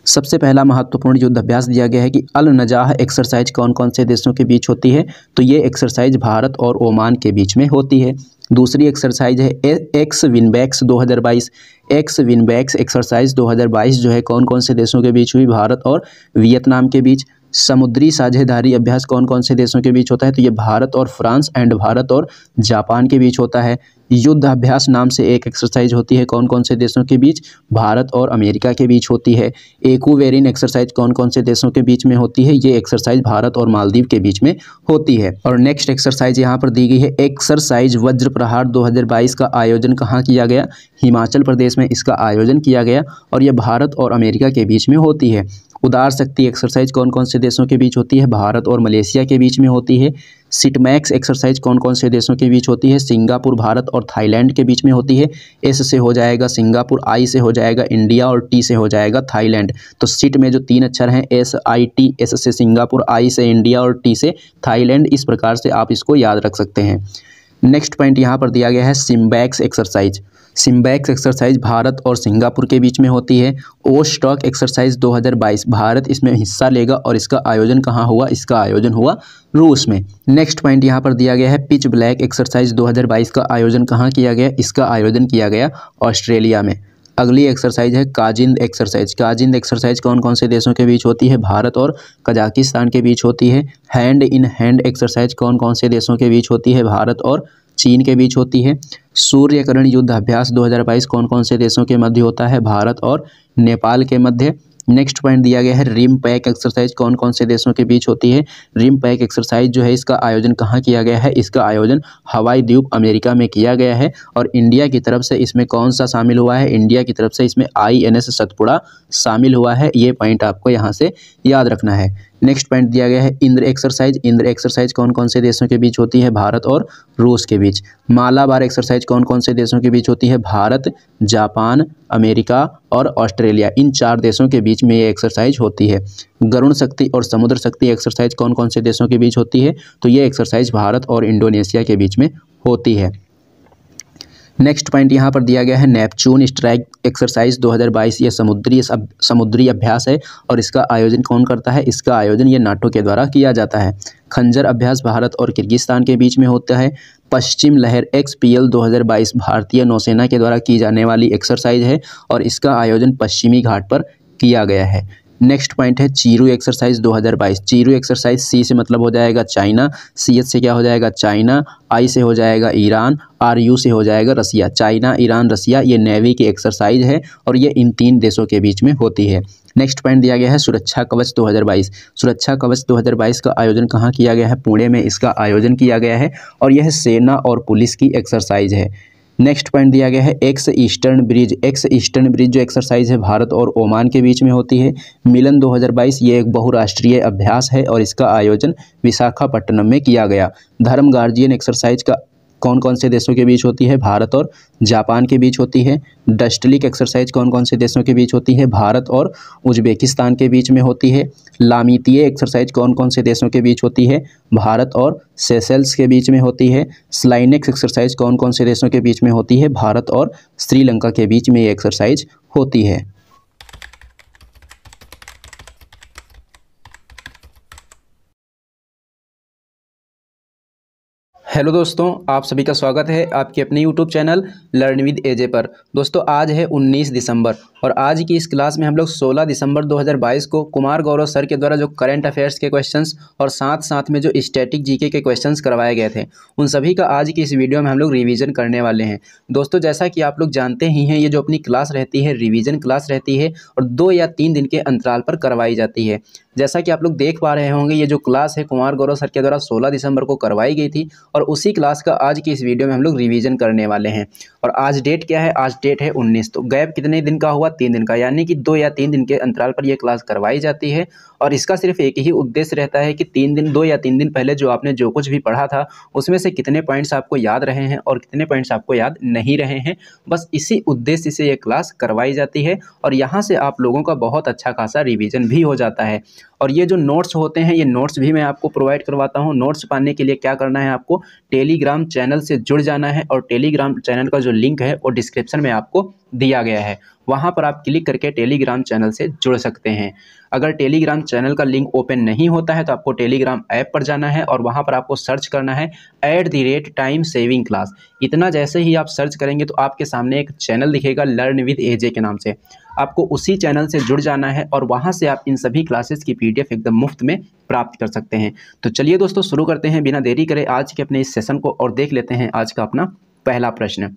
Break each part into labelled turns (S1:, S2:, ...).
S1: सबसे पहला महत्वपूर्ण युद्ध अभ्यास दिया गया है कि अल नजाह एक्सरसाइज कौन कौन से देशों के बीच होती है, तो ये एक्सरसाइज भारत और ओमान के बीच में होती है। दूसरी एक्सरसाइज है x VINBAX 2022। X VINBAX exercise 2022 जो है कौन कौन से देशों के बीच हुई, भारत और वियतनाम के बीच। समुद्री साझेदारी अभ्यास कौन कौन से देशों के बीच होता है, तो ये भारत और फ्रांस एंड भारत और जापान के बीच होता है। युद्ध अभ्यास नाम से एक एक्सरसाइज होती है कौन कौन से देशों के बीच, भारत और अमेरिका के बीच होती है। एक्वेरिन एक्सरसाइज कौन कौन से देशों के बीच में होती है, ये एक्सरसाइज भारत और मालदीव के बीच में होती है। और नेक्स्ट एक्सरसाइज यहाँ पर दी गई है एक्सरसाइज वज्र प्रहार 2022 का आयोजन कहाँ किया गया, हिमाचल प्रदेश में इसका आयोजन किया गया और यह भारत और अमेरिका के बीच में होती है। उदार शक्ति एक्सरसाइज कौन कौन से देशों के बीच होती है, भारत और मलेशिया के बीच में होती है। सिटमैक्स एक्सरसाइज कौन कौन से देशों के बीच होती है, सिंगापुर, भारत और थाईलैंड के बीच में होती है। एस से हो जाएगा सिंगापुर, आई से हो जाएगा इंडिया और टी से हो जाएगा थाईलैंड। तो सिट में जो तीन अक्षर हैं SIT, एस से सिंगापुर, आई से इंडिया और टी से थाईलैंड, इस प्रकार से आप इसको याद रख सकते हैं। नेक्स्ट पॉइंट यहाँ पर दिया गया है SIMBEX exercise. SIMBEX exercise Bharat और सिंगापुर के बीच में होती है। ओस्टॉक एक्सरसाइज 2022 भारत इसमें हिस्सा लेगा और इसका आयोजन कहाँ हुआ, इसका आयोजन हुआ रूस में। नेक्स्ट पॉइंट यहाँ पर दिया गया है पिच ब्लैक एक्सरसाइज 2022 का आयोजन कहाँ किया गया, इसका आयोजन किया गया ऑस्ट्रेलिया में। अगली एक्सरसाइज है काजिंद एक्सरसाइज। काजिंद एक्सरसाइज कौन कौन से देशों के बीच होती है, भारत और कजाकिस्तान के बीच होती है। हैंड इन हैंड एक्सरसाइज कौन कौन से देशों के बीच होती है, भारत और चीन के बीच होती है। सूर्यकरण युद्ध अभ्यास 2022 कौन कौन से देशों के मध्य होता है, भारत और नेपाल के मध्य। नेक्स्ट पॉइंट दिया गया है रिम पैक एक्सरसाइज कौन कौन से देशों के बीच होती है। रिम पैक एक्सरसाइज जो है इसका आयोजन कहाँ किया गया है, इसका आयोजन हवाई द्वीप अमेरिका में किया गया है और इंडिया की तरफ से इसमें कौन सा शामिल हुआ है, इंडिया की तरफ से इसमें INS सतपुड़ा शामिल हुआ है। ये पॉइंट आपको यहाँ से याद रखना है। नेक्स्ट पॉइंट दिया गया है इंद्र एक्सरसाइज। इंद्र एक्सरसाइज कौन कौन से देशों के बीच होती है, भारत और रूस के बीच। मालाबार एक्सरसाइज कौन कौन से देशों के बीच होती है, भारत, जापान, अमेरिका और ऑस्ट्रेलिया, इन 4 देशों के बीच में ये एक्सरसाइज होती है। गरुण शक्ति और समुद्र शक्ति एक्सरसाइज कौन कौन से देशों के बीच होती है, तो ये एक्सरसाइज भारत और इंडोनेशिया के बीच में होती है। नेक्स्ट पॉइंट यहाँ पर दिया गया है नेपच्यून स्ट्राइक एक्सरसाइज 2022। ये समुद्री अभ्यास है और इसका आयोजन कौन करता है, इसका आयोजन ये नाटो के द्वारा किया जाता है। खंजर अभ्यास भारत और किर्गिस्तान के बीच में होता है। पश्चिम लहर XPL 2022 भारतीय नौसेना के द्वारा की जाने वाली एक्सरसाइज है और इसका आयोजन पश्चिमी घाट पर किया गया है। नेक्स्ट पॉइंट है Chiru exercise 2022। Chiru exercise C से मतलब हो जाएगा चाइना, CH से क्या हो जाएगा चाइना, I से हो जाएगा ईरान, RU से हो जाएगा रसिया। चाइना, ईरान, रसिया ये नेवी की एक्सरसाइज है और ये इन 3 देशों के बीच में होती है। नेक्स्ट पॉइंट दिया गया है सुरक्षा कवच 2022। सुरक्षा कवच 2022 का आयोजन कहाँ किया गया है, पुणे में इसका आयोजन किया गया है और यह सेना और पुलिस की एक्सरसाइज है। नेक्स्ट पॉइंट दिया गया है x eastern bridge. X eastern bridge जो एक्सरसाइज है भारत और ओमान के बीच में होती है। मिलन 2022 ये एक बहुराष्ट्रीय अभ्यास है और इसका आयोजन विशाखापट्टनम में किया गया। धर्म गार्जियन एक्सरसाइज का कौन कौन से देशों के बीच होती है, भारत और जापान के बीच होती है। डस्टलिक एक्सरसाइज कौन कौन से देशों के बीच होती है, भारत और उज्बेकिस्तान के बीच में होती है। लामीतीय एक्सरसाइज कौन कौन से देशों के बीच होती है, भारत और सेशेल्स के बीच में होती है। स्लाइनेक्स एक्सरसाइज कौन कौन से देशों के बीच में होती है, भारत और श्रीलंका के बीच में ये एक्सरसाइज होती है। हेलो दोस्तों, आप सभी का स्वागत है आपके अपने यूट्यूब चैनल लर्न विद एजे पर। दोस्तों आज है 19 दिसंबर और आज की इस क्लास में हम लोग 16 दिसंबर 2022 को कुमार गौरव सर के द्वारा जो करंट अफेयर्स के क्वेश्चंस और साथ साथ में जो स्टैटिक जीके के क्वेश्चंस करवाए गए थे उन सभी का आज की इस वीडियो में हम लोग रिवीजन करने वाले हैं। दोस्तों जैसा कि आप लोग जानते ही हैं, ये जो अपनी क्लास रहती है रिवीजन क्लास रहती है और 2 या 3 दिन के अंतराल पर करवाई जाती है। जैसा कि आप लोग देख पा रहे होंगे, ये जो क्लास है कुमार गौरव सर के द्वारा 16 दिसंबर को करवाई गई थी और उसी क्लास का आज की इस वीडियो में हम लोग रिवीजन करने वाले हैं। और आज डेट क्या है, आज डेट है 19। तो गैप कितने दिन का हुआ, 3 दिन का, यानी कि 2 या 3 दिन के अंतराल पर यह क्लास करवाई जाती है। और इसका सिर्फ एक ही उद्देश्य रहता है कि 2 या 3 दिन पहले जो आपने जो कुछ भी पढ़ा था उसमें से कितने पॉइंट्स आपको याद रहे हैं और कितने पॉइंट्स आपको याद नहीं रहे हैं। बस इसी उद्देश्य से ये क्लास करवाई जाती है और यहाँ से आप लोगों का बहुत अच्छा खासा रिवीजन भी हो जाता है। और ये जो नोट्स होते हैं, ये नोट्स भी मैं आपको प्रोवाइड करवाता हूँ। नोट्स पाने के लिए क्या करना है, आपको टेलीग्राम चैनल से जुड़ जाना है और टेलीग्राम चैनल का जो लिंक है वो डिस्क्रिप्शन में आपको दिया गया है, वहाँ पर आप क्लिक करके टेलीग्राम चैनल से जुड़ सकते हैं। अगर टेलीग्राम चैनल का लिंक ओपन नहीं होता है तो आपको टेलीग्राम ऐप पर जाना है और वहाँ पर आपको सर्च करना है @time saving class। इतना जैसे ही आप सर्च करेंगे तो आपके सामने एक चैनल दिखेगा लर्न विद एजे के नाम से, आपको उसी चैनल से जुड़ जाना है और वहाँ से आप इन सभी क्लासेस की PDF एकदम मुफ्त में प्राप्त कर सकते हैं। तो चलिए दोस्तों शुरू करते हैं बिना देरी करे आज के अपने इस सेशन को और देख लेते हैं आज का अपना पहला प्रश्न।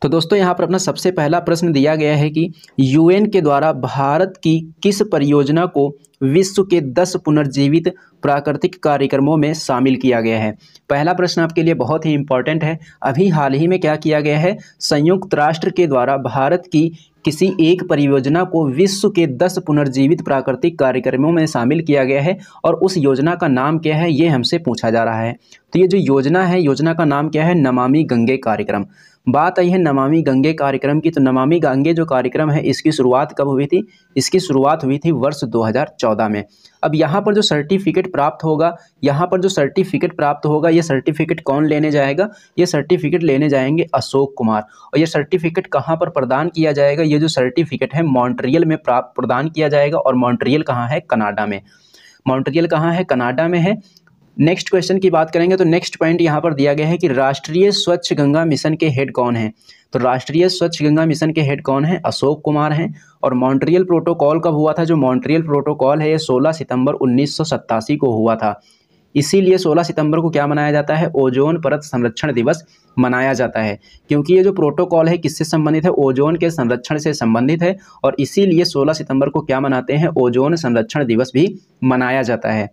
S1: तो दोस्तों यहाँ पर अपना सबसे पहला प्रश्न दिया गया है कि UN के द्वारा भारत की किस परियोजना को विश्व के 10 पुनर्जीवित प्राकृतिक कार्यक्रमों में शामिल किया गया है। पहला प्रश्न आपके लिए बहुत ही इंपॉर्टेंट है। अभी हाल ही में क्या किया गया है, संयुक्त राष्ट्र के द्वारा भारत की किसी एक परियोजना को विश्व के 10 पुनर्जीवित प्राकृतिक कार्यक्रमों में शामिल किया गया है और उस योजना का नाम क्या है ये हमसे पूछा जा रहा है। तो ये जो योजना है, योजना का नाम क्या है, नमामि गंगे कार्यक्रम। बात आई है नमामि गंगे कार्यक्रम की, तो नमामि गंगे जो कार्यक्रम है इसकी शुरुआत कब हुई थी, इसकी शुरुआत हुई थी वर्ष 2014 में। अब यहाँ पर जो सर्टिफिकेट प्राप्त होगा, यहाँ पर जो सर्टिफिकेट प्राप्त होगा, ये सर्टिफिकेट कौन लेने जाएगा, ये सर्टिफिकेट लेने जाएंगे अशोक कुमार। और ये सर्टिफिकेट कहाँ पर प्रदान किया जाएगा, ये जो सर्टिफिकेट है मॉन्ट्रियल में प्रदान किया जाएगा। और मॉन्ट्रियल कहाँ है, कनाडा में। मॉन्ट्रियल कहाँ है, कनाडा में है। नेक्स्ट क्वेश्चन की बात करेंगे तो नेक्स्ट पॉइंट यहाँ पर दिया गया है कि राष्ट्रीय स्वच्छ गंगा मिशन के हेड कौन हैं। तो राष्ट्रीय स्वच्छ गंगा मिशन के हेड कौन हैं, अशोक कुमार हैं। और मॉन्ट्रियल प्रोटोकॉल कब हुआ था, जो मॉन्ट्रियल प्रोटोकॉल है ये 16 सितंबर 1987 को हुआ था। इसीलिए 16 सितंबर को क्या मनाया जाता है, ओजोन परत संरक्षण दिवस मनाया जाता है, क्योंकि ये जो प्रोटोकॉल है किससे संबंधित है, ओजोन के संरक्षण से संबंधित है। और इसीलिए 16 सितंबर को क्या मनाते हैं, ओजोन संरक्षण दिवस भी मनाया जाता है।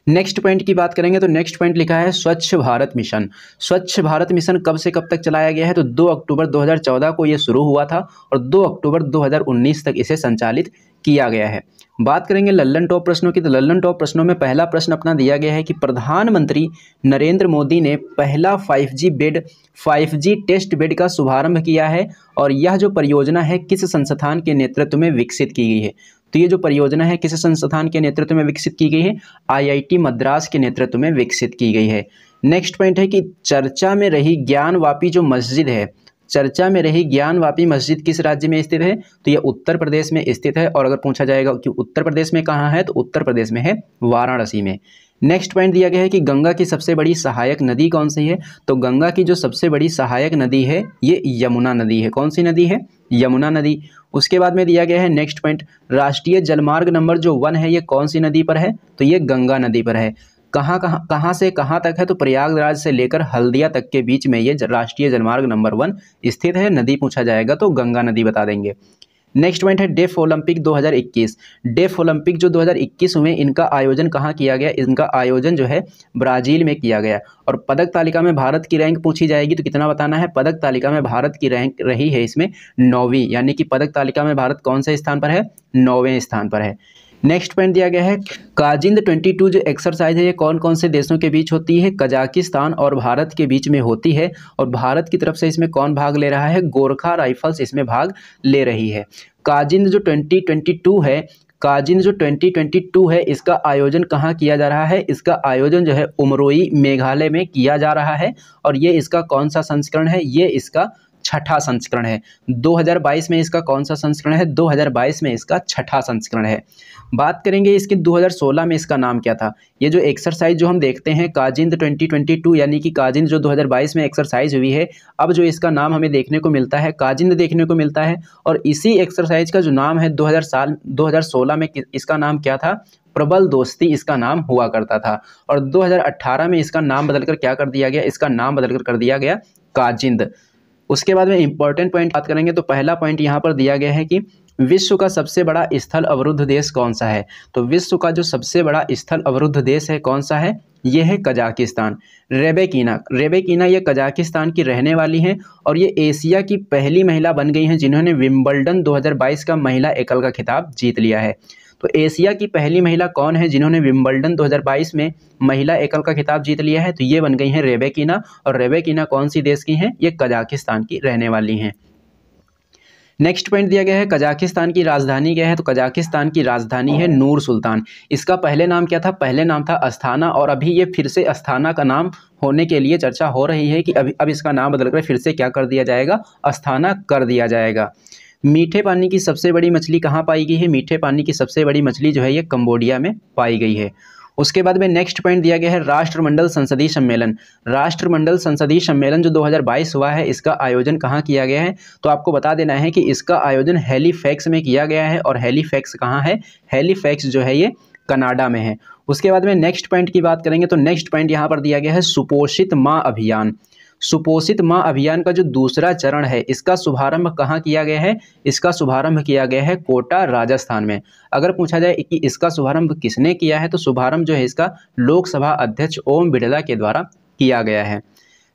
S1: नेक्स्ट पॉइंट की बात करेंगे तो नेक्स्ट पॉइंट लिखा है स्वच्छ भारत मिशन। स्वच्छ भारत मिशन कब से कब तक चलाया गया है, तो 2 अक्टूबर 2014 को ये शुरू हुआ था और 2 अक्टूबर 2019 तक इसे संचालित किया गया है। बात करेंगे लल्लन टॉप प्रश्नों की, तो लल्लन टॉप प्रश्नों में पहला प्रश्न अपना दिया गया है कि प्रधानमंत्री नरेंद्र मोदी ने पहला 5G टेस्ट बेड का शुभारंभ किया है और यह जो परियोजना है किस संस्थान के नेतृत्व में विकसित की गई है। तो ये जो परियोजना है किस संस्थान के नेतृत्व में विकसित की गई है, IIT मद्रास के नेतृत्व में विकसित की गई है। नेक्स्ट पॉइंट है कि चर्चा में रही ज्ञानवापी जो मस्जिद है, चर्चा में रही ज्ञानवापी मस्जिद किस राज्य में स्थित है, तो यह उत्तर प्रदेश में स्थित है। और अगर पूछा जाएगा कि उत्तर प्रदेश में कहाँ है, तो उत्तर प्रदेश में है वाराणसी में। नेक्स्ट पॉइंट दिया गया है कि गंगा की सबसे बड़ी सहायक नदी कौन सी है, तो गंगा की जो सबसे बड़ी सहायक नदी है ये यमुना नदी है। कौन सी नदी है, यमुना नदी। उसके बाद में दिया गया है नेक्स्ट पॉइंट, राष्ट्रीय जलमार्ग नंबर जो 1 है ये कौन सी नदी पर है, तो ये गंगा नदी पर है। कहाँ से कहाँ तक है, तो प्रयागराज से लेकर हल्दिया तक के बीच में ये राष्ट्रीय जलमार्ग नंबर 1 स्थित है। नदी पूछा जाएगा तो गंगा नदी बता देंगे। नेक्स्ट पॉइंट है डेफ ओलंपिक 2021। डेफ ओलंपिक जो 2021 हुए इनका आयोजन कहाँ किया गया, इनका आयोजन जो है ब्राज़ील में किया गया। और पदक तालिका में भारत की रैंक पूछी जाएगी तो कितना बताना है, पदक तालिका में भारत की रैंक रही है इसमें 9वीं, यानी कि पदक तालिका में भारत कौन से स्थान पर है, 9वें स्थान पर है। नेक्स्ट पॉइंट दिया गया है काजिंद 22 जो एक्सरसाइज है ये कौन कौन से देशों के बीच होती है, कजाकिस्तान और भारत के बीच में होती है। और भारत की तरफ से इसमें कौन भाग ले रहा है, गोरखा राइफल्स इसमें भाग ले रही है। काजिंद जो 2022 है, काजिंद जो 2022 है इसका आयोजन कहाँ किया जा रहा है, इसका आयोजन जो है उमरोई मेघालय में किया जा रहा है। और ये इसका कौन सा संस्करण है, ये इसका छठा संस्करण है। 2022 में इसका कौन सा संस्करण है, 2022 में इसका छठा संस्करण है। बात करेंगे इसके 2016 में इसका नाम क्या था। ये जो एक्सरसाइज जो हम देखते हैं काजिंद 2022 यानी कि काजिंद जो 2022 में एक्सरसाइज हुई है, अब जो इसका नाम हमें देखने को मिलता है काजिंद देखने को मिलता है। और इसी एक्सरसाइज का जो नाम है 2016 में इसका नाम क्या था, प्रबल दोस्ती इसका नाम हुआ करता था। और 2018 में इसका नाम बदलकर क्या कर दिया गया, इसका नाम बदलकर कर दिया गया काजिंद। उसके बाद में इंपॉर्टेंट पॉइंट बात करेंगे तो पहला पॉइंट यहाँ पर दिया गया है कि विश्व का सबसे बड़ा स्थल अवरुद्ध देश कौन सा है। तो विश्व का जो सबसे बड़ा स्थल अवरुद्ध देश है कौन सा है, ये है कजाकिस्तान। रेबेकीना ये कजाकिस्तान की रहने वाली हैं और ये एशिया की पहली महिला बन गई हैं जिन्होंने विंबलडन 2022 का महिला एकल का खिताब जीत लिया है। तो एशिया की पहली महिला कौन है जिन्होंने विंबलडन 2022 में महिला एकल का खिताब जीत लिया है, तो ये बन गई हैं रेबेकीना। और रेबेकीना कौन सी देश की हैं, ये कजाकिस्तान की रहने वाली हैं। नेक्स्ट पॉइंट दिया गया है कजाकिस्तान की राजधानी क्या है, तो कजाकिस्तान की राजधानी है नूर सुल्तान। इसका पहले नाम क्या था, पहले नाम था अस्थाना, और अभी ये फिर से अस्थाना का नाम होने के लिए चर्चा हो रही है कि अब इसका नाम बदलकर फिर से क्या कर दिया जाएगा, अस्थाना कर दिया जाएगा। मीठे पानी की सबसे बड़ी मछली कहाँ पाई गई है, मीठे पानी की सबसे बड़ी मछली जो है ये कंबोडिया में पाई गई है। उसके बाद में नेक्स्ट पॉइंट दिया गया है राष्ट्रमंडल संसदीय सम्मेलन। राष्ट्रमंडल संसदीय सम्मेलन जो 2022 हुआ है, इसका आयोजन कहाँ किया गया है, तो आपको बता देना है कि इसका आयोजन हैलीफैक्स में किया गया है। और हैलीफैक्स कहाँ है, हैलीफैक्स जो है ये कनाडा में है। उसके बाद में नेक्स्ट पॉइंट की बात करेंगे तो नेक्स्ट पॉइंट यहाँ पर दिया गया है सुपोषित माँ अभियान। सुपोषित माँ अभियान का जो दूसरा चरण है, इसका शुभारंभ कहाँ किया गया है, इसका शुभारंभ किया गया है कोटा राजस्थान में। अगर पूछा जाए कि इसका शुभारंभ किसने किया है, तो शुभारंभ जो है इसका लोकसभा अध्यक्ष ओम बिड़ला के द्वारा किया गया है।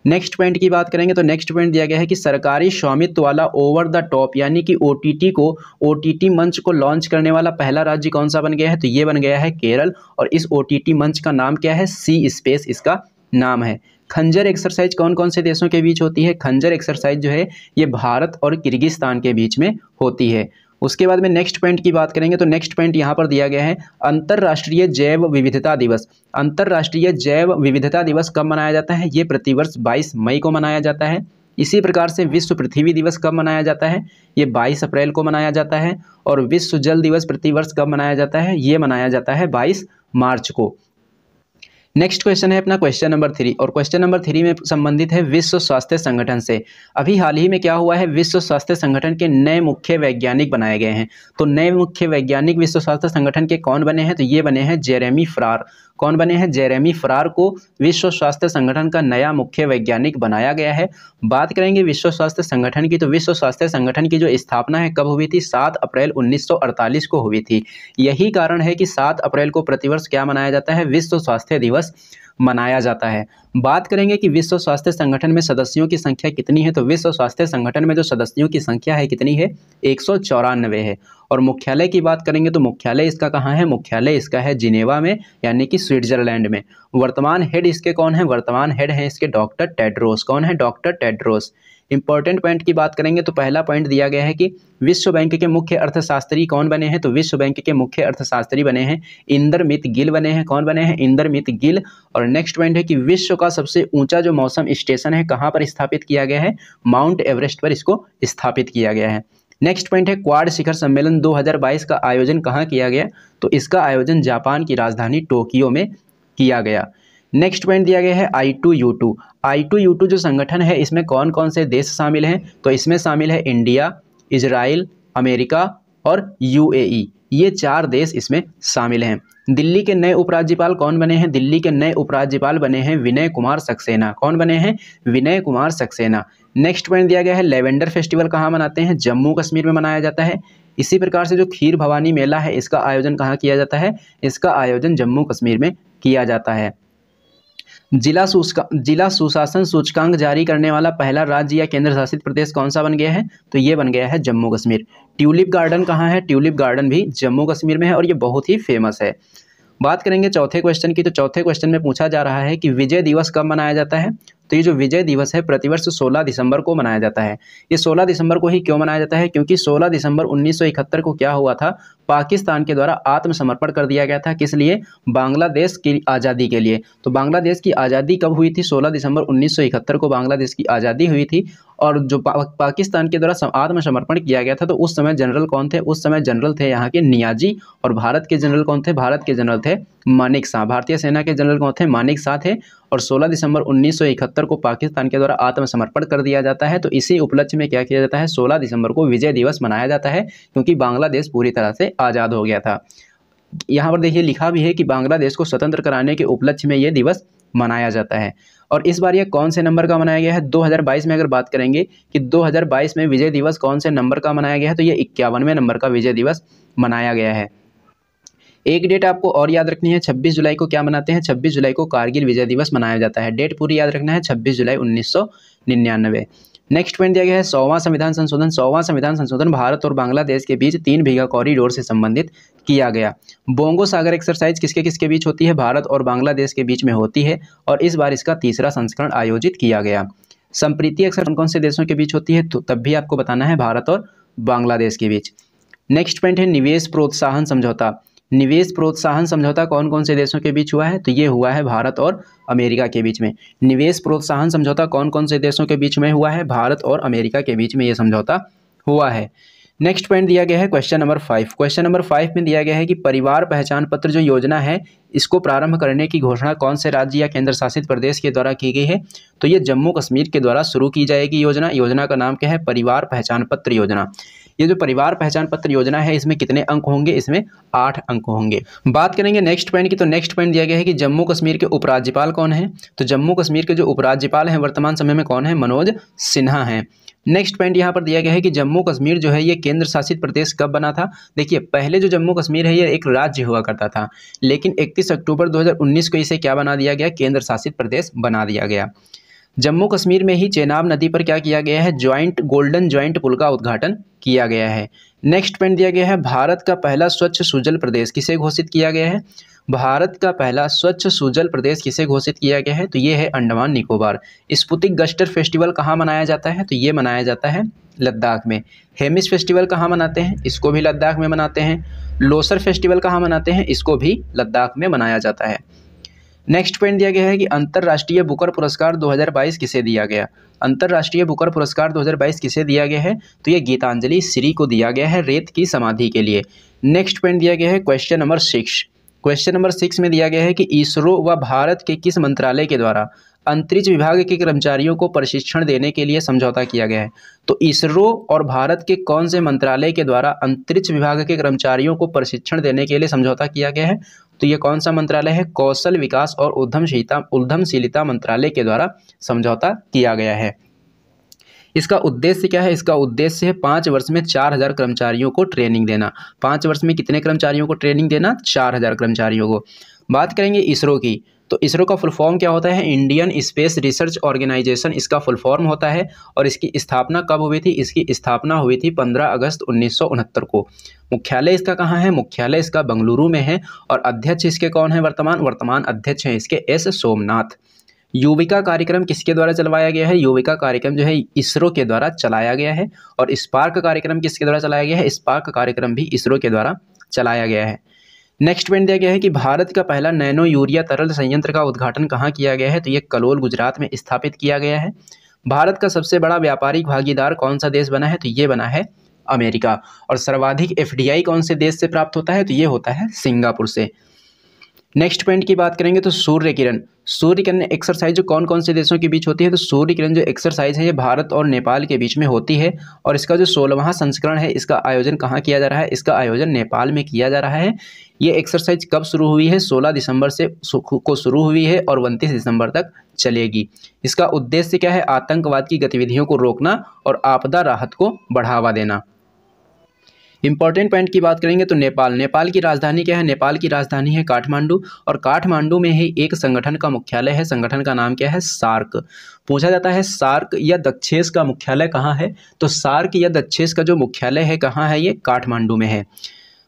S1: नेक्स्ट पॉइंट की बात करेंगे तो नेक्स्ट पॉइंट दिया गया है कि सरकारी स्वामित्व वाला ओवर द टॉप यानी कि ओटीटी मंच को लॉन्च करने वाला पहला राज्य कौन सा बन गया है, तो ये बन गया है केरल। और इस ओटीटी मंच का नाम क्या है, सी स्पेस इसका नाम है। खंजर एक्सरसाइज कौन कौन से देशों के बीच होती है, खंजर एक्सरसाइज जो है ये भारत और किर्गिस्तान के बीच में होती है। उसके बाद में नेक्स्ट पॉइंट की बात करेंगे तो नेक्स्ट पॉइंट यहाँ पर दिया गया है अंतर्राष्ट्रीय जैव विविधता दिवस। अंतर्राष्ट्रीय जैव विविधता दिवस कब मनाया जाता है, ये प्रतिवर्ष 22 मई को मनाया जाता है। इसी प्रकार से विश्व पृथ्वी दिवस कब मनाया जाता है, ये 22 अप्रैल को मनाया जाता है। और विश्व जल दिवस प्रतिवर्ष कब मनाया जाता है, ये मनाया जाता है 22 मार्च को। नेक्स्ट क्वेश्चन है अपना क्वेश्चन नंबर 3, और क्वेश्चन नंबर 3 में संबंधित है विश्व स्वास्थ्य संगठन से। अभी हाल ही में क्या हुआ है, विश्व स्वास्थ्य संगठन के नए मुख्य वैज्ञानिक बनाए गए हैं। तो नए मुख्य वैज्ञानिक विश्व स्वास्थ्य संगठन के कौन बने हैं, तो ये बने हैं जेरेमी फरार। कौन बने हैं, जेरेमी फरार को विश्व स्वास्थ्य संगठन का नया मुख्य वैज्ञानिक बनाया गया है। बात करेंगे विश्व स्वास्थ्य संगठन की, तो विश्व स्वास्थ्य संगठन की जो स्थापना है कब हुई थी, 7 अप्रैल 1948 को हुई थी। यही कारण है कि 7 अप्रैल को प्रतिवर्ष क्या मनाया जाता है, विश्व स्वास्थ्य दिवस मनाया जाता है। बात करेंगे कि विश्व स्वास्थ्य संगठन में सदस्यों की संख्या कितनी है, तो विश्व स्वास्थ्य संगठन में जो सदस्यों की संख्या है कितनी है, 194 है। और मुख्यालय की बात करेंगे तो मुख्यालय इसका कहाँ है, मुख्यालय इसका है जिनेवा में यानी कि स्विट्जरलैंड में। वर्तमान हेड इसके कौन है, वर्तमान हेड है इसके डॉक्टर टेड्रोस। कौन है, डॉक्टर टेड्रोस। इंपॉर्टेंट पॉइंट की बात करेंगे तो पहला पॉइंट दिया गया है कि विश्व बैंक के मुख्य अर्थशास्त्री कौन बने हैं, तो विश्व बैंक के मुख्य अर्थशास्त्री बने हैं इंदरमित गिल बने हैं। कौन बने हैं, इंदरमित गिल। और नेक्स्ट पॉइंट है कि विश्व का सबसे ऊंचा जो मौसम स्टेशन है कहाँ पर स्थापित किया गया है, माउंट एवरेस्ट पर इसको स्थापित किया गया है। नेक्स्ट पॉइंट है क्वाड शिखर सम्मेलन 2022 का आयोजन कहाँ किया गया, तो इसका आयोजन जापान की राजधानी टोक्यो में किया गया। नेक्स्ट पॉइंट दिया गया है I2U2। I2U2 जो संगठन है इसमें कौन कौन से देश शामिल हैं, तो इसमें शामिल है इंडिया, इजराइल, अमेरिका और UAE। ये 4 देश इसमें शामिल हैं। दिल्ली के नए उपराज्यपाल कौन बने हैं, दिल्ली के नए उपराज्यपाल बने हैं विनय कुमार सक्सेना। कौन बने हैं, विनय कुमार सक्सेना। नेक्स्ट पॉइंट दिया गया है लेवेंडर फेस्टिवल कहाँ मनाते हैं, जम्मू कश्मीर में मनाया जाता है। इसी प्रकार से जो खीर भवानी मेला है इसका आयोजन कहाँ किया जाता है, इसका आयोजन जम्मू कश्मीर में किया जाता है। जिला सुशासन सूचकांक जारी करने वाला पहला राज्य या केंद्र शासित प्रदेश कौन सा बन गया है, तो ये बन गया है जम्मू कश्मीर। ट्यूलिप गार्डन कहाँ है, ट्यूलिप गार्डन भी जम्मू कश्मीर में है और ये बहुत ही फेमस है। बात करेंगे चौथे क्वेश्चन की, तो चौथे क्वेश्चन में पूछा जा रहा है कि विजय दिवस कब मनाया जाता है, तो ये जो विजय दिवस है प्रतिवर्ष 16 दिसंबर को मनाया जाता है। ये 16 दिसंबर को ही क्यों मनाया जाता है, क्योंकि 16 दिसंबर 1971 को क्या हुआ था, पाकिस्तान के द्वारा आत्मसमर्पण कर दिया गया था। किस लिए, बांग्लादेश की आज़ादी के लिए। तो बांग्लादेश की आज़ादी कब हुई थी, 16 दिसंबर 1971 को बांग्लादेश की आज़ादी हुई थी। और जो पाकिस्तान के द्वारा आत्मसमर्पण किया गया था, तो उस समय जनरल कौन थे, उस समय जनरल थे यहाँ के नियाजी। और भारत के जनरल कौन थे, भारत के जनरल थे मानेक शाह। भारतीय सेना के जनरल कौन थे, मानेक शाह थे। और 16 दिसंबर 1971 को पाकिस्तान के द्वारा आत्मसमर्पण कर दिया जाता है। तो इसी उपलक्ष्य में क्या किया जाता है, 16 दिसंबर को विजय दिवस मनाया जाता है, क्योंकि बांग्लादेश पूरी तरह से आज़ाद हो गया था। यहाँ पर देखिए लिखा भी है कि बांग्लादेश को स्वतंत्र कराने के उपलक्ष्य में ये दिवस मनाया जाता है। और इस बार ये कौन से नंबर का मनाया गया है, 2022 में अगर बात करेंगे कि 2022 में विजय दिवस कौन से नंबर का मनाया गया है, तो ये 51वें नंबर का विजय दिवस मनाया गया है। एक डेट आपको और याद रखनी है, 26 जुलाई को क्या मनाते हैं, 26 जुलाई को कारगिल विजय दिवस मनाया जाता है। डेट पूरी याद रखना है, 26 जुलाई 1999। नेक्स्ट पॉइंट दिया गया है 100वां संविधान संशोधन। 100वां संविधान संशोधन भारत और बांग्लादेश के बीच 3 बीघा कॉरिडोर से संबंधित किया गया। बोंगो सागर एक्सरसाइज किसके किसके बीच होती है, भारत और बांग्लादेश के बीच में होती है और इस बार इसका 3रा संस्करण आयोजित किया गया। संप्रीति अक्सर कौन कौन से देशों के बीच होती है, तो तब भी आपको बताना है भारत और बांग्लादेश के बीच। नेक्स्ट पॉइंट है निवेश प्रोत्साहन समझौता। निवेश प्रोत्साहन समझौता कौन कौन से देशों के बीच हुआ है? तो ये हुआ है भारत और अमेरिका के बीच में। निवेश प्रोत्साहन समझौता कौन कौन से देशों के बीच में हुआ है? भारत और अमेरिका के बीच में ये समझौता हुआ है। नेक्स्ट पॉइंट दिया गया है क्वेश्चन नंबर 5। क्वेश्चन नंबर 5 में दिया गया है कि परिवार पहचान पत्र जो योजना है इसको प्रारंभ करने की घोषणा कौन से राज्य या केंद्र शासित प्रदेश के द्वारा की गई है? तो ये जम्मू कश्मीर के द्वारा शुरू की जाएगी योजना। योजना का नाम क्या है? परिवार पहचान पत्र योजना। ये जो परिवार पहचान पत्र योजना है इसमें कितने अंक होंगे? इसमें 8 अंक होंगे। बात करेंगे नेक्स्ट पॉइंट की, तो नेक्स्ट पॉइंट दिया गया है कि जम्मू कश्मीर के उपराज्यपाल कौन है? तो जम्मू कश्मीर के जो उपराज्यपाल हैं वर्तमान समय में कौन है? मनोज सिन्हा हैं। नेक्स्ट पॉइंट यहाँ पर दिया गया है कि जम्मू कश्मीर जो है ये केंद्र शासित प्रदेश कब बना था? देखिए पहले जो जम्मू कश्मीर है ये एक राज्य हुआ करता था, लेकिन 31 अक्टूबर 2019 को इसे क्या बना दिया गया? केंद्र शासित प्रदेश बना दिया गया। जम्मू कश्मीर में ही चेनाब नदी पर क्या किया गया है? गोल्डन ज्वाइंट पुल का उद्घाटन किया गया है। नेक्स्ट पॉइंट दिया गया है भारत का पहला स्वच्छ सुजल प्रदेश किसे घोषित किया गया है? भारत का पहला स्वच्छ सुजल प्रदेश किसे घोषित किया गया है? तो ये है अंडमान निकोबार। स्पुतिक गस्टर फेस्टिवल कहाँ मनाया जाता है? तो ये मनाया जाता है लद्दाख में। हेमिस फेस्टिवल कहाँ मनाते हैं? इसको भी लद्दाख में मनाते हैं। लोसर फेस्टिवल कहाँ मनाते हैं? इसको भी लद्दाख में मनाया जाता है। नेक्स्ट पॉइंट दिया गया है कि अंतर्राष्ट्रीय बुकर पुरस्कार 2022 किसे दिया गया? अंतर्राष्ट्रीय बुकर पुरस्कार 2022 किसे दिया गया है? तो ये गीतांजलि श्री को दिया गया है रेत की समाधि के लिए। नेक्स्ट पॉइंट दिया गया है क्वेश्चन नंबर 6। क्वेश्चन नंबर 6 में दिया गया है कि इसरो व भारत के किस मंत्रालय के द्वारा अंतरिक्ष विभाग के कर्मचारियों को प्रशिक्षण देने के लिए समझौता किया गया है? तो इसरो और भारत के कौन से मंत्रालय के द्वारा अंतरिक्ष विभाग के कर्मचारियों को प्रशिक्षण देने के लिए समझौता किया गया है? तो ये कौन सा मंत्रालय है? कौशल विकास और उद्यमशीलता मंत्रालय के द्वारा समझौता किया गया है। इसका उद्देश्य क्या है? इसका उद्देश्य है 5 वर्ष में 4000 कर्मचारियों को ट्रेनिंग देना। 5 वर्ष में कितने कर्मचारियों को ट्रेनिंग देना? 4000 कर्मचारियों को। बात करेंगे इसरो की, तो इसरो का फुल फॉर्म क्या होता है? इंडियन स्पेस रिसर्च ऑर्गेनाइजेशन इसका फुल फॉर्म होता है। और इसकी स्थापना कब हुई थी? इसकी स्थापना हुई थी 15 अगस्त 1969 को। मुख्यालय इसका कहाँ है? मुख्यालय इसका बेंगलुरु में है। और अध्यक्ष इसके कौन है? वर्तमान अध्यक्ष हैं इसके एस सोमनाथ। युविका कार्यक्रम किसके द्वारा चलवाया गया है? युविका कार्यक्रम जो है इसरो के द्वारा चलाया गया है। और स्पार्क कार्यक्रम किसके द्वारा चलाया गया है? स्पार्क कार्यक्रम भी इसरो के द्वारा चलाया गया है। नेक्स्ट पॉइंट दिया गया है कि भारत का पहला नैनो यूरिया तरल संयंत्र का उद्घाटन कहाँ किया गया है? तो ये कलोल गुजरात में स्थापित किया गया है। भारत का सबसे बड़ा व्यापारिक भागीदार कौन सा देश बना है? तो ये बना है अमेरिका। और सर्वाधिक FDI कौन से देश से प्राप्त होता है? तो ये होता है सिंगापुर से। नेक्स्ट पॉइंट की बात करेंगे तो सूर्य किरण एक्सरसाइज जो कौन कौन से देशों के बीच होती है? तो सूर्य किरण जो एक्सरसाइज है ये भारत और नेपाल के बीच में होती है। और इसका जो 16वां संस्करण है इसका आयोजन कहाँ किया जा रहा है? इसका आयोजन नेपाल में किया जा रहा है। ये एक्सरसाइज कब शुरू हुई है? 16 दिसंबर से को शुरू हुई है और 29 दिसंबर तक चलेगी। इसका उद्देश्य क्या है? आतंकवाद की गतिविधियों को रोकना और आपदा राहत को बढ़ावा देना। इंपॉर्टेंट पॉइंट की बात करेंगे तो नेपाल की राजधानी क्या है? नेपाल की राजधानी है काठमांडू। और काठमांडू में ही एक संगठन का मुख्यालय है। संगठन का नाम क्या है? सार्क। पूछा जाता है सार्क या दक्षेस का मुख्यालय कहाँ है? तो सार्क या दक्षेस का जो मुख्यालय है कहाँ है? ये काठमांडू में है।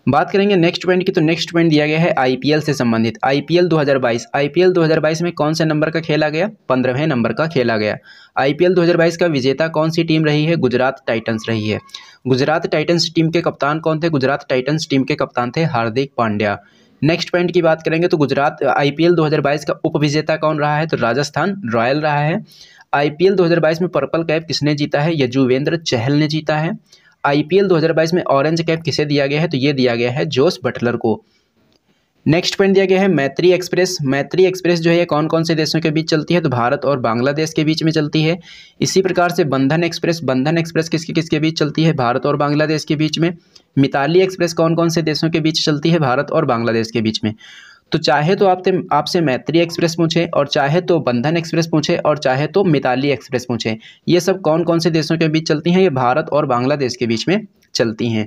S1: बात करेंगे नेक्स्ट पॉइंट की, तो नेक्स्ट पॉइंट दिया गया है IPL से संबंधित। IPL 2022 में कौन से नंबर का खेला गया? 15वें नंबर का खेला गया। IPL 2022 का विजेता कौन सी टीम रही है? गुजरात टाइटंस रही है। गुजरात टाइटंस टीम के कप्तान कौन थे? गुजरात टाइटंस टीम के कप्तान थे हार्दिक पांड्या। नेक्स्ट पॉइंट की बात करेंगे तो IPL 2022 का उपविजेता कौन रहा है? तो राजस्थान रॉयल रहा है। IPL 2022 में पर्पल कैप किसने जीता है? यजुवेंद्र चहल ने जीता है। IPL 2022 में ऑरेंज कैप किसे दिया गया है? तो ये दिया गया है जोस बटलर को। नेक्स्ट पॉइंट दिया गया है मैत्री एक्सप्रेस जो है कौन कौन से देशों के बीच चलती है? तो भारत और बांग्लादेश के बीच में चलती है। इसी प्रकार से बंधन एक्सप्रेस किसके बीच चलती है? भारत और बांग्लादेश के बीच में। मिताली एक्सप्रेस कौन कौन से देशों के बीच चलती है? भारत और बांग्लादेश के बीच में। तो चाहे तो आपसे मैत्री एक्सप्रेस पूछे, और चाहे तो बंधन एक्सप्रेस पूछे, और चाहे तो मिताली एक्सप्रेस पूछे, ये सब कौन कौन से देशों के बीच चलती हैं? ये भारत और बांग्लादेश के बीच में चलती हैं।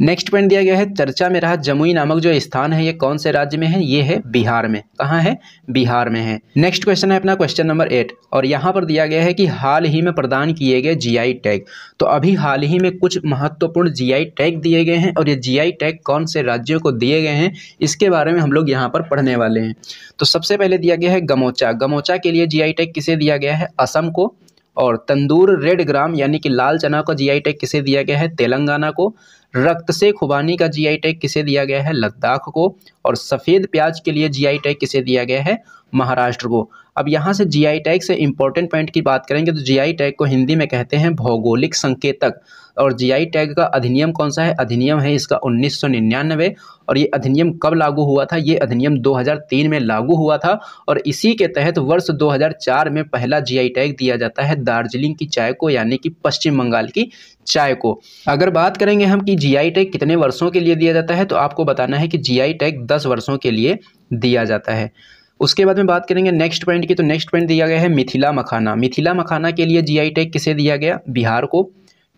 S1: नेक्स्ट पॉइंट दिया गया है चर्चा में रहा जमुई नामक जो स्थान है ये कौन से राज्य में है? ये है बिहार में। कहाँ है? बिहार में है। नेक्स्ट क्वेश्चन है अपना क्वेश्चन नंबर 8 और यहाँ पर दिया गया है कि हाल ही में प्रदान किए गए GI टैग। तो अभी हाल ही में कुछ महत्वपूर्ण GI टैग दिए गए हैं और ये GI टैग कौन से राज्यों को दिए गए हैं इसके बारे में हम लोग यहाँ पर पढ़ने वाले हैं। तो सबसे पहले दिया गया है गमोचा के लिए GI टैग किसे दिया गया है? असम को। और तंदूर रेड ग्राम यानी कि लाल चना का जीआई टैग किसे दिया गया है? तेलंगाना को। रक्त से खुबानी का जीआई टैग किसे दिया गया है? लद्दाख को। और सफ़ेद प्याज के लिए जीआई टैग किसे दिया गया है? महाराष्ट्र को। अब यहाँ से जीआई टैग से इंपॉर्टेंट पॉइंट की बात करेंगे तो जीआई टैग को हिंदी में कहते हैं भौगोलिक संकेतक। और जीआई टैग का अधिनियम कौन सा है? अधिनियम है इसका 1999। और ये अधिनियम कब लागू हुआ था? ये अधिनियम 2003 में लागू हुआ था और इसी के तहत वर्ष 2004 में पहला जीआई टैग दिया जाता है दार्जिलिंग की चाय को, यानी कि पश्चिम बंगाल की चाय को। अगर बात करेंगे हम कि जीआई टैग कितने वर्षों के लिए दिया जाता है, तो आपको बताना है कि जीआई टैग 10 वर्षों के लिए दिया जाता है। उसके बाद में बात करेंगे नेक्स्ट पॉइंट की, तो नेक्स्ट पॉइंट दिया गया है मिथिला मखाना। मिथिला मखाना के लिए जीआई टैग किसे दिया गया? बिहार को।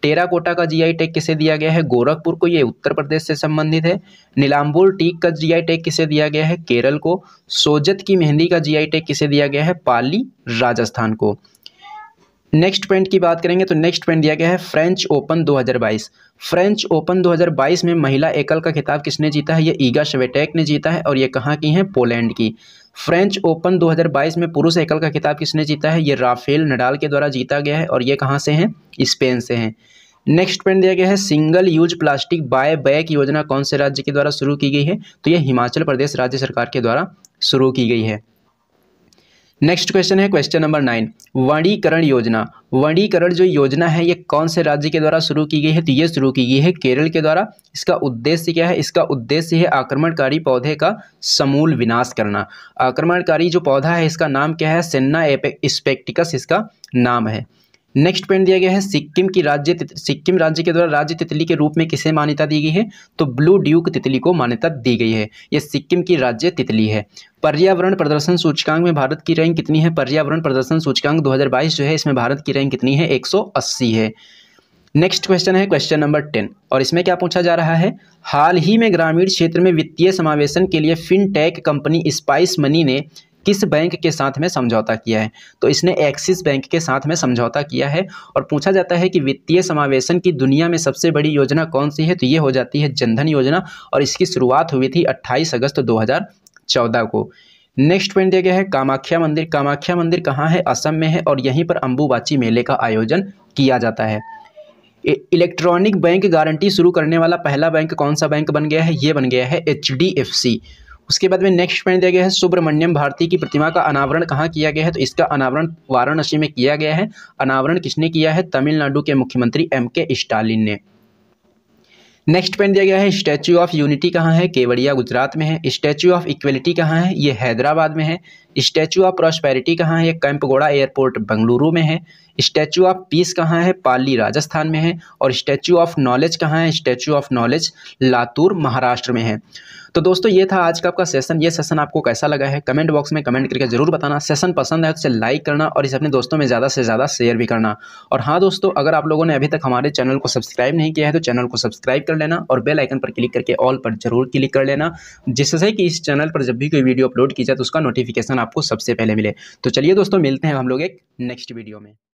S1: टेराकोटा का जीआई टैग किसे दिया गया है? गोरखपुर को, ये उत्तर प्रदेश से संबंधित है। नीलांबूर टीक का जीआई टैग किसे दिया गया है? केरल को। सोजत की मेहंदी का जीआई टैग किसे दिया गया है? पाली, राजस्थान को। नेक्स्ट पॉइंट की बात करेंगे तो नेक्स्ट पॉइंट दिया गया है फ्रेंच ओपन 2022। फ्रेंच ओपन 2022 में महिला एकल का खिताब किसने जीता है? ये ईगा स्विएटेक ने जीता है और ये कहाँ की हैं? पोलैंड की। फ्रेंच ओपन 2022 में पुरुष एकल का खिताब किसने जीता है? ये राफेल नडाल के द्वारा जीता गया है और ये कहाँ से हैं? स्पेन से हैं। नेक्स्ट पॉइंट दिया गया है single use plastic buy back योजना कौन से राज्य के द्वारा शुरू की गई है? तो ये हिमाचल प्रदेश राज्य सरकार के द्वारा शुरू की गई है। नेक्स्ट क्वेश्चन है क्वेश्चन नंबर 9, वनीकरण योजना। वनीकरण जो योजना है ये कौन से राज्य के द्वारा शुरू की गई है? तो ये शुरू की गई है केरल के द्वारा। इसका उद्देश्य क्या है? इसका उद्देश्य है आक्रमणकारी पौधे का समूल विनाश करना। आक्रमणकारी जो पौधा है इसका नाम क्या है? सेन्ना स्पेक्टिकस इसका नाम है। नेक्स्ट पॉइंट दिया गया है सिक्किम राज्य के द्वारा राज्य तितली के रूप में किसे मान्यता दी गई है? तो ब्लू ड्यूक तितली को मान्यता दी गई है। यह सिक्किम की राज्य तितली है। पर्यावरण प्रदर्शन सूचकांक में भारत की रैंक कितनी है? पर्यावरण प्रदर्शन सूचकांक 2022 जो है इसमें भारत की रैंक कितनी है? 180 है। नेक्स्ट क्वेश्चन है क्वेश्चन नंबर 10 और इसमें क्या पूछा जा रहा है? हाल ही में ग्रामीण क्षेत्र में वित्तीय समावेशन के लिए फिनटेक कंपनी स्पाइस मनी ने किस बैंक के साथ में समझौता किया है? तो इसने एक्सिस बैंक के साथ में समझौता किया है। और पूछा जाता है कि वित्तीय समावेशन की दुनिया में सबसे बड़ी योजना कौन सी है? तो ये हो जाती है जनधन योजना और इसकी शुरुआत हुई थी 28 अगस्त 2014 को। नेक्स्ट पॉइंट दिया गया है कामाख्या मंदिर। कामाख्या मंदिर कहाँ है? असम में है और यहीं पर अंबुबाची मेले का आयोजन किया जाता है। इलेक्ट्रॉनिक बैंक गारंटी शुरू करने वाला पहला बैंक कौन सा बैंक बन गया है? ये बन गया है HDFC। उसके बाद में नेक्स्ट पॉइंट दिया गया है सुब्रमण्यम भारती की प्रतिमा का अनावरण कहाँ किया गया है? तो इसका अनावरण वाराणसी में किया गया है। अनावरण किसने किया है? तमिलनाडु के मुख्यमंत्री MK स्टालिन ने। नेक्स्ट पॉइंट दिया गया है स्टैच्यू ऑफ यूनिटी कहाँ है? केवड़िया गुजरात में है। स्टैच्यू ऑफ इक्वलिटी कहाँ है? ये हैदराबाद में है। स्टैच्यू ऑफ प्रॉस्पेरिटी कहाँ है? ये कैंपगोड़ा एयरपोर्ट बेंगलुरु में है। स्टैच्यू ऑफ पीस कहाँ है? पाली राजस्थान में है। और स्टैच्यू ऑफ नॉलेज कहाँ है? Statue of knowledge Latur Maharashtra में है। तो दोस्तों ये था आज का आपका सेशन। ये सेशन आपको कैसा लगा है कमेंट बॉक्स में कमेंट करके जरूर बताना। सेशन पसंद है तो इसे लाइक करना और इसे अपने दोस्तों में ज़्यादा से ज़्यादा शेयर भी करना। और हाँ दोस्तों, अगर आप लोगों ने अभी तक हमारे चैनल को सब्सक्राइब नहीं किया है तो चैनल को सब्सक्राइब कर लेना और बेल आइकन पर क्लिक करके ऑल पर जरूर क्लिक कर लेना, जिससे कि इस चैनल पर जब भी कोई वीडियो अपलोड की जाए तो उसका नोटिफिकेशन आपको सबसे पहले मिले। तो चलिए दोस्तों, मिलते हैं हम लोग एक नेक्स्ट वीडियो में।